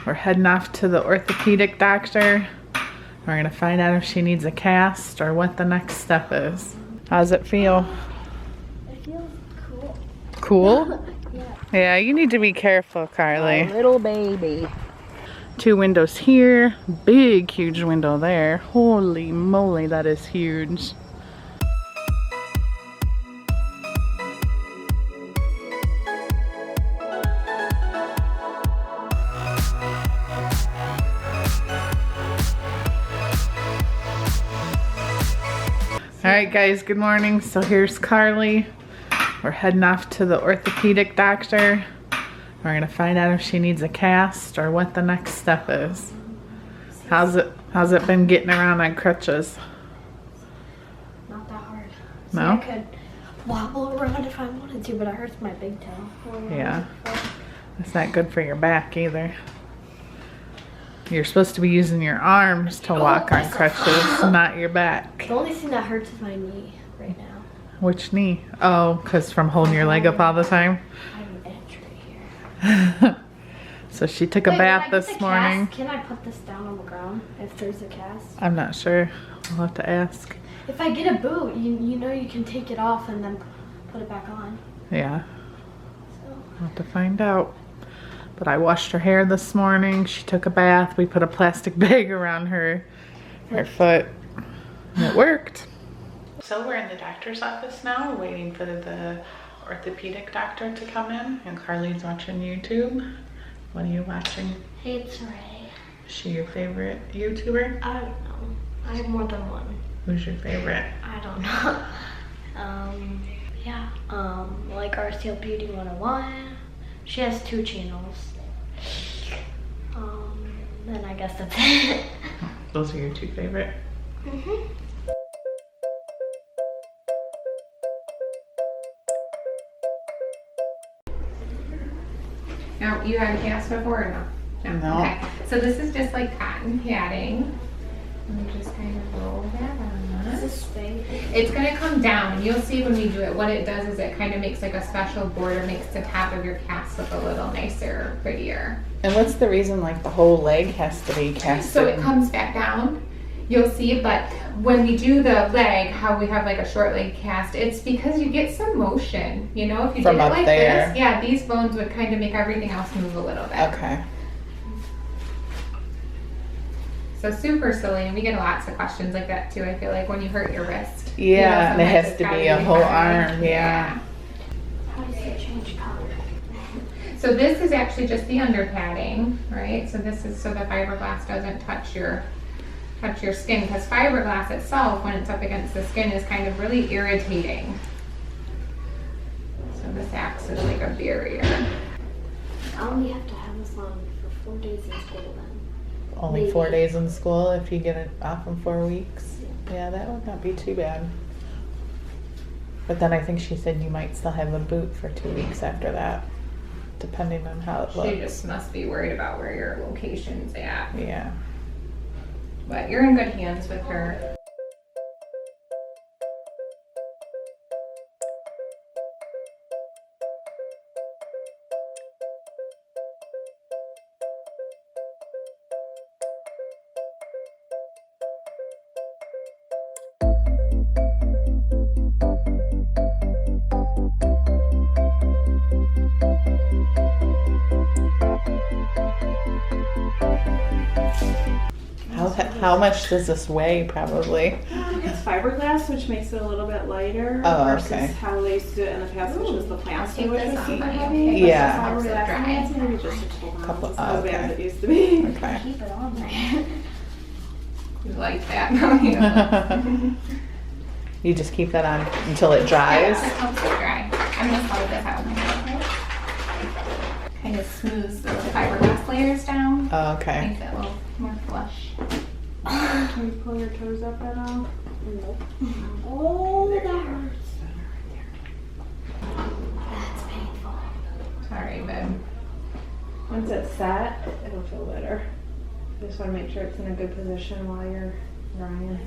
We're heading off to the orthopedic doctor. We're gonna find out if she needs a cast or what the next step is. How's it feel? It feels cool. Cool? Yeah. Yeah, you need to be careful, Karli. My little baby. 2 windows here, big, huge window there. Holy moly, that is huge. Alright guys, good morning. So here's Karli. We're heading off to the orthopedic doctor. We're gonna find out if she needs a cast or what the next step is. How's it been getting around on crutches? Not that hard. No? So I could wobble around if I wanted to, but it hurts my big toe. Yeah. That's not good for your back either. You're supposed to be using your arms to walk on crutches, not your back. The only thing that hurts is my knee right now. Which knee? Oh, because from holding your leg up all the time? I have an itch right here. So she took a bath this morning. Can I put this down on the ground if there's a cast? I'm not sure. I'll have to ask. If I get a boot, you know you can take it off and then put it back on. Yeah. So. I'll have to find out. But I washed her hair this morning. She took a bath. We put a plastic bag around her foot. And it worked. So we're in the doctor's office now, waiting for the orthopedic doctor to come in. And Karli's watching YouTube. What are you watching? Hey, it's Ray. Is she your favorite YouTuber? I don't know. I have more than one. Who's your favorite? I don't know. Yeah. Like RCL Beauty 101. She has 2 channels. And I guess that's it. Those are your 2 favorite? Mm-hmm. Now, you had a cast before or no? No. Okay. So this is just like cotton padding. And we just kind of roll that on. This thing. It's going to come down. You'll see when we do it. What it does is it kind of makes like a special border, makes the top of your cast look a little nicer, prettier. And what's the reason like the whole leg has to be casted? So it comes back down. You'll see, but when we do the leg, how we have like a short leg cast, it's because you get some motion, you know, if you From did it up like there. this, yeah, these bones would kind of make everything else move a little bit. Okay. So super silly, and we get lots of questions like that too, I feel like, when you hurt your wrist. Yeah, and it sometimes has it's to gotta be a whole hard. arm, yeah. How does it change color? So this is actually just the under padding, right? So this is so the fiberglass doesn't touch your skin, because fiberglass itself, when it's up against the skin, is kind of really irritating. So this acts as like a barrier. I only have to have this on for 4 days in school then. Only Maybe. 4 days in school if you get it off in 4 weeks. Yeah, that would not be too bad. But then I think she said you might still have a boot for 2 weeks after that, depending on how it looks. She just must be worried about where your location's at. Yeah. But you're in good hands with her. How much does this weigh, probably? It's fiberglass, which makes it a little bit lighter Oh, versus okay. how they used to do it in the past, which was the plastic, take which this was off, super honey, heavy. okay? But Yeah. it's not Let it relaxing. dry. Maybe just a couple Couple- pounds. It's not as bad okay. as it used to be. Okay. Keep it on there. You like that, don't you? You just keep that on until it dries? Yeah, it helps it dry. I'm gonna slide this out. Kind of smooths the fiberglass layers down. Oh, okay. Makes it a little more flush. Can you pull your toes up at all? Nope. Oh, that hurts. That's painful. Sorry, babe. Once it's set, it'll feel better. You just want to make sure it's in a good position while you're drying.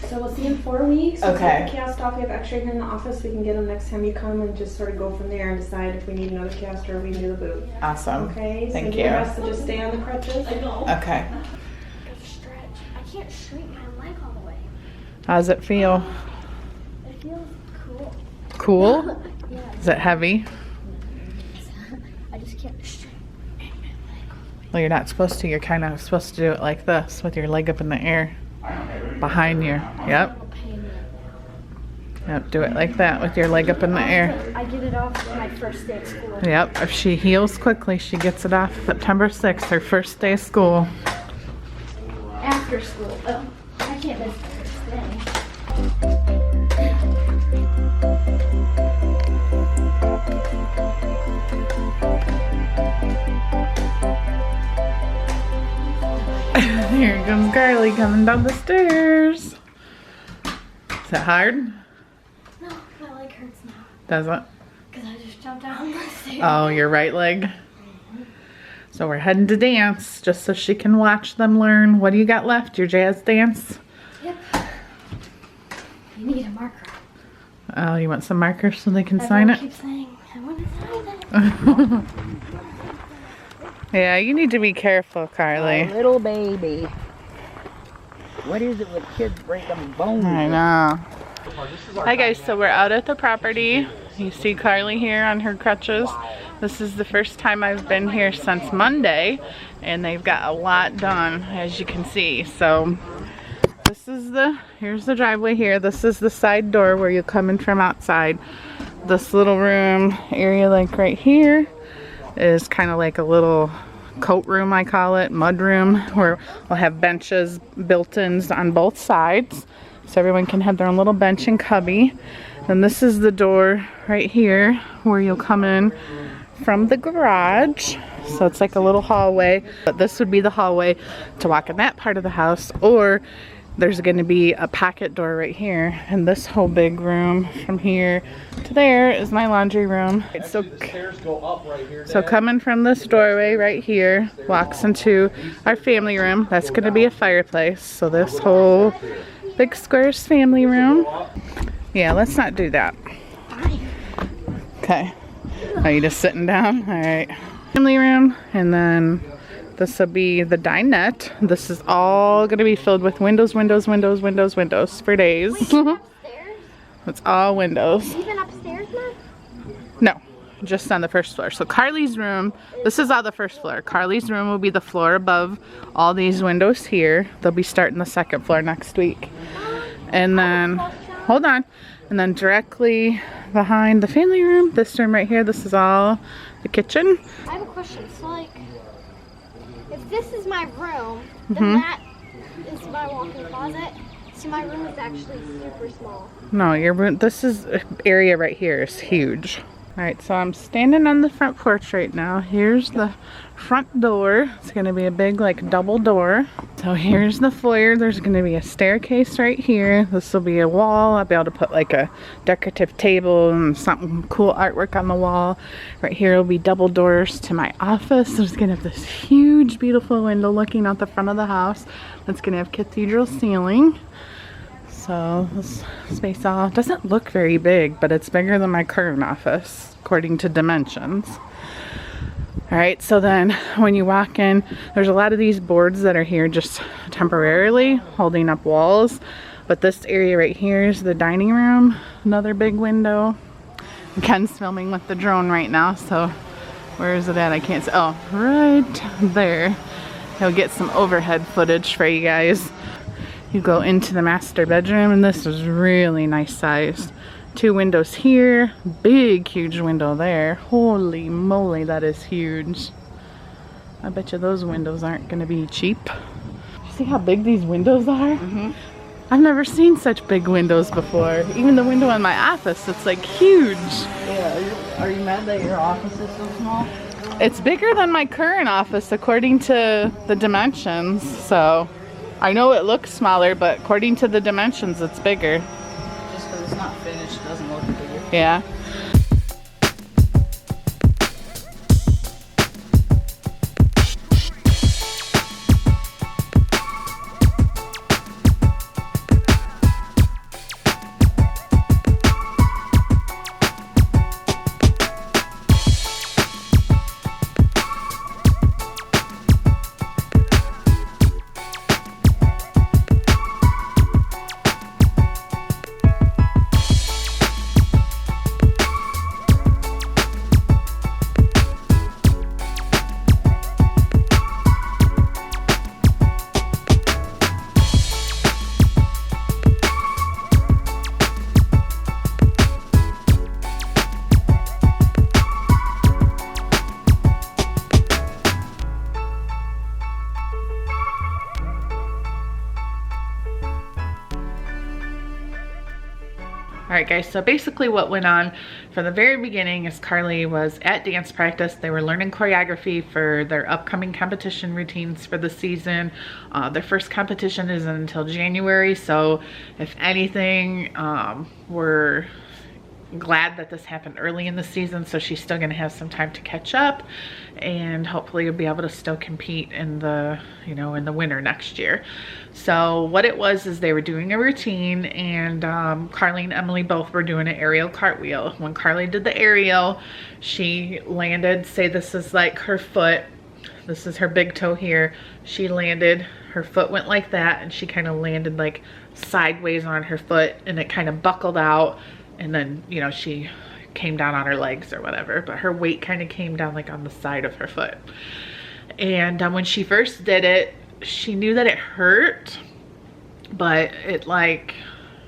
So we'll see in 4 weeks. We'll Okay. take the cast off. We have extra here in the office. We can get them next time you come and just sort of go from there and decide if we need another cast or we can do the boot. Awesome. Okay? Thank So you. do your best to just stay on the crutches. Okay. Stretch. I can't straighten my leg all the way. How's it feel? It feels cool. Cool? Yeah. Is it heavy? I just can't straighten my leg all Well, you're not supposed to. You're kind of supposed to do it like this with your leg up in the air. Behind you. Yep. the way. Pain right now. Yep. Do it like that with your leg up in the air. I get it off my first day of school. Yep. If she heals quickly, she gets it off September 6th, her first day of school. After school. Oh, I can't miss the first day. Here comes Karli coming down the stairs. Is that hard? No, my leg hurts now. Does it? Because I just jumped down the stairs. Oh, your right leg. So we're heading to dance just so she can watch them learn. What do you got left? Your jazz dance? Yep. You need a marker. Oh, you want some markers so they can sign it? Keep saying, I want to sign it. Yeah, you need to be careful, Karli. My little baby. What is it with kids breaking bones? I know. Hi guys, so we're out at the property. You see Karli here on her crutches. This is the first time I've been here since Monday, and they've got a lot done, as you can see. So this is here's the driveway here. This is the side door where you come in from outside. This little room area like right here is kind of like a little coat room, I call it, mud room, where we'll have benches, built-ins on both sides, so everyone can have their own little bench and cubby. And this is the door right here where you'll come in from the garage. So it's like a little hallway, but this would be the hallway to walk in that part of the house, or there's going to be a pocket door right here, and this whole big room from here to there is my laundry room. So coming from this doorway right here walks into our family room. That's going to be a fireplace. So this whole big square is family room. Yeah, let's not do that. Okay. Are you just sitting down? All right. Family room, and then this will be the dinette. This is all going to be filled with windows for days. Wait, even upstairs? It's all windows. Even upstairs, Mom? No, just on the first floor. So Karli's room, this is all the first floor. Karli's room will be the floor above all these windows here. They'll be starting the second floor next week. And then, hold on. And then directly behind the family room, this room right here, this is all the kitchen. I have a question. So, like, if this is my room, then that is my walk-in closet. See, my room is actually super small. No, your room, this is area right here is huge. All right, so I'm standing on the front porch right now. Here's the front door. It's gonna be a big like double door. So here's the foyer. There's gonna be a staircase right here. This will be a wall. I'll be able to put like a decorative table and something cool artwork on the wall. Right here will be double doors to my office. There's gonna have this huge, beautiful window looking out the front of the house. That's gonna have cathedral ceiling. So this space all doesn't look very big, but it's bigger than my current office, according to dimensions. All right, so then when you walk in, there's a lot of these boards that are here just temporarily holding up walls. But this area right here is the dining room, another big window. Ken's filming with the drone right now, so where is it at? I can't see. Oh, right there. He'll get some overhead footage for you guys. You go into the master bedroom, and this is really nice sized. 2 windows here, big huge window there. Holy moly, that is huge. I bet you those windows aren't gonna be cheap. You see how big these windows are? I've never seen such big windows before. Even the window in my office, it's like huge. Yeah, are you mad that your office is so small? It's bigger than my current office according to the dimensions, so I know it looks smaller, but according to the dimensions, it's bigger. Just because it's not finished doesn't look bigger. Yeah. All right, guys, so basically what went on from the very beginning is Karli was at dance practice. They were learning choreography for their upcoming competition routines for the season. Their first competition isn't until January, so if anything, we're glad that this happened early in the season, so she's still going to have some time to catch up, and hopefully you'll be able to still compete in the, you know, in the winter next year. So what it was is they were doing a routine, and Karli and Emily both were doing an aerial cartwheel. When Karli did the aerial, she landed, say this is like her foot, this is her big toe here, she landed, her foot went like that, and she kind of landed like sideways on her foot, and it kind of buckled out. And then, you know, she came down on her legs or whatever, but her weight kind of came down like on the side of her foot. And when she first did it, she knew that it hurt, but it like,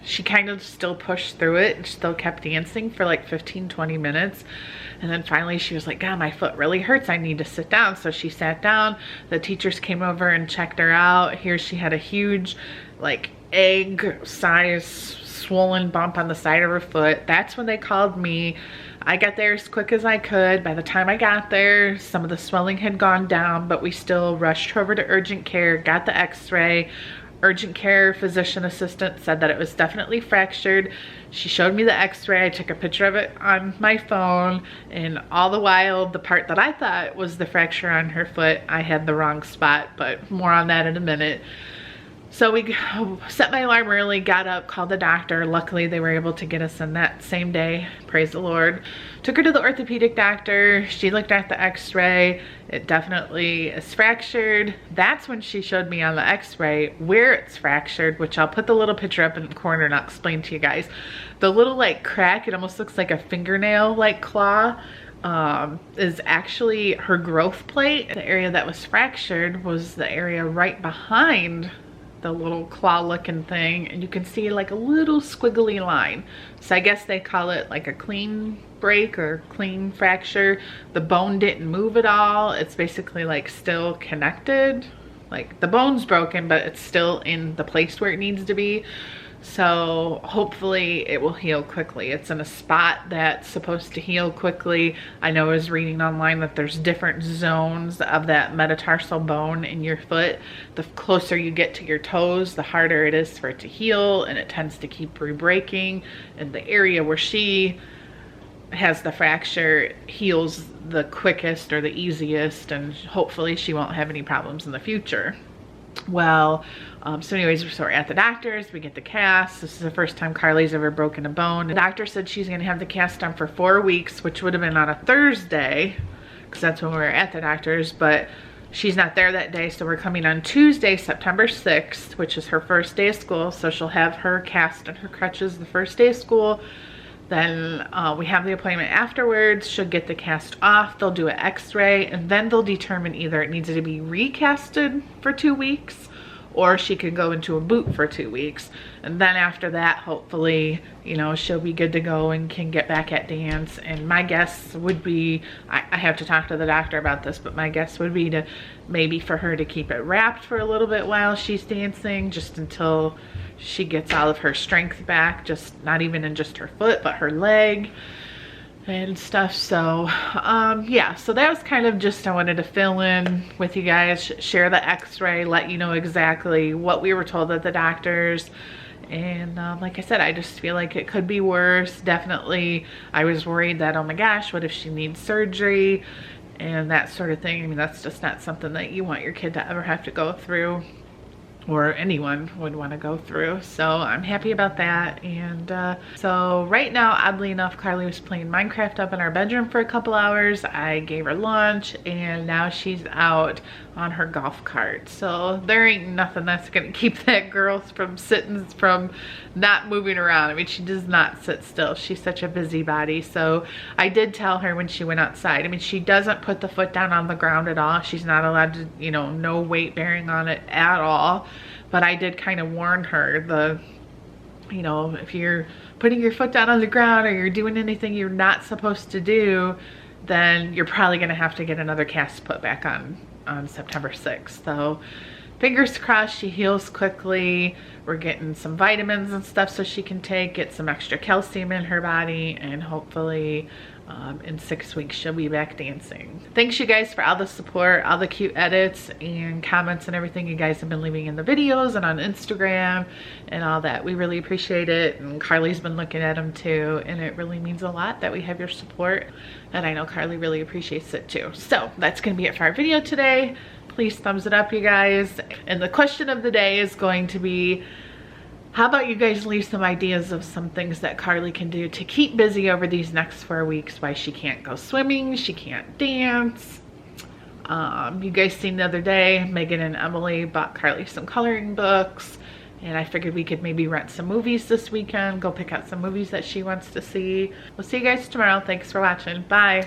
she kind of still pushed through it and still kept dancing for like 15-20 minutes. And then finally she was like, God, my foot really hurts, I need to sit down. So she sat down. The teachers came over and checked her out. Here she had a huge like egg size swollen bump on the side of her foot. That's when they called me. I got there as quick as I could. By the time I got there, some of the swelling had gone down, but we still rushed her over to urgent care, got the x-ray. Urgent care physician assistant said that it was definitely fractured. She showed me the x-ray. I took a picture of it on my phone, and all the while, the part that I thought was the fracture on her foot, I had the wrong spot, but more on that in a minute. So we set my alarm early, got up, called the doctor. Luckily, they were able to get us in that same day. Praise the Lord. Took her to the orthopedic doctor. She looked at the x-ray. It definitely is fractured. That's when she showed me on the x-ray where it's fractured, which I'll put the little picture up in the corner and I'll explain to you guys. The little like crack, it almost looks like a fingernail like claw, is actually her growth plate. The area that was fractured was the area right behind the little claw looking thing, and you can see like a little squiggly line. So I guess they call it like a clean break or clean fracture. The bone didn't move at all. It's basically like still connected. Like the bone's broken, but it's still in the place where it needs to be. So hopefully it will heal quickly. It's in a spot that's supposed to heal quickly. I know I was reading online that there's different zones of that metatarsal bone in your foot. The closer you get to your toes, the harder it is for it to heal, and it tends to keep re-breaking. And the area where she has the fracture heals the quickest or the easiest, and hopefully she won't have any problems in the future. Well, so anyways, so we're at the doctor's, we get the cast. This is the first time Karli's ever broken a bone. The doctor said she's gonna have the cast done for 4 weeks, which would have been on a Thursday, because that's when we were at the doctor's, but she's not there that day, so we're coming on Tuesday, September 6th, which is her first day of school, so she'll have her cast and her crutches the first day of school. Then we have the appointment afterwards. She'll get the cast off, they'll do an x-ray, and then they'll determine either it needs to be recasted for 2 weeks, or she can go into a boot for 2 weeks. And then after that, hopefully, you know, she'll be good to go and can get back at dance. And my guess would be, I have to talk to the doctor about this, but my guess would be to maybe for her to keep it wrapped for a little bit while she's dancing, just until she gets all of her strength back, just not even in just her foot, but her leg and stuff. So yeah, so that was kind of just, I wanted to fill in with you guys, share the x-ray, let you know exactly what we were told at the doctor's. And like I said, I just feel like it could be worse. Definitely, I was worried that, oh my gosh, what if she needs surgery and that sort of thing. I mean, that's just not something that you want your kid to ever have to go through, or anyone would want to go through. So I'm happy about that. And so right now, oddly enough, Karli was playing Minecraft up in our bedroom for a couple hours. I gave her lunch, and now she's out on her golf cart. So there ain't nothing that's gonna keep that girl from not moving around. I mean, she does not sit still. She's such a busybody. So I did tell her when she went outside, I mean, she doesn't put the foot down on the ground at all. She's not allowed to, you know, no weight bearing on it at all. But I did kind of warn her, you know, if you're putting your foot down on the ground or you're doing anything you're not supposed to do, then you're probably gonna have to get another cast put back on September 6th. So fingers crossed she heals quickly. We're getting some vitamins and stuff so she can get some extra calcium in her body, and hopefully in 6 weeks she'll be back dancing. Thanks you guys for all the support, all the cute edits and comments and everything you guys have been leaving in the videos and on Instagram and all that. We really appreciate it, and Karli's been looking at them too, and it really means a lot that we have your support, and I know Karli really appreciates it too. So that's gonna be it for our video today. Please thumbs it up, you guys. And the question of the day is going to be, how about you guys leave some ideas of some things that Karli can do to keep busy over these next 4 weeks? Why she can't go swimming, she can't dance. You guys seen the other day, Megan and Emily bought Karli some coloring books, and I figured we could maybe rent some movies this weekend, go pick out some movies that she wants to see. We'll see you guys tomorrow. Thanks for watching. Bye.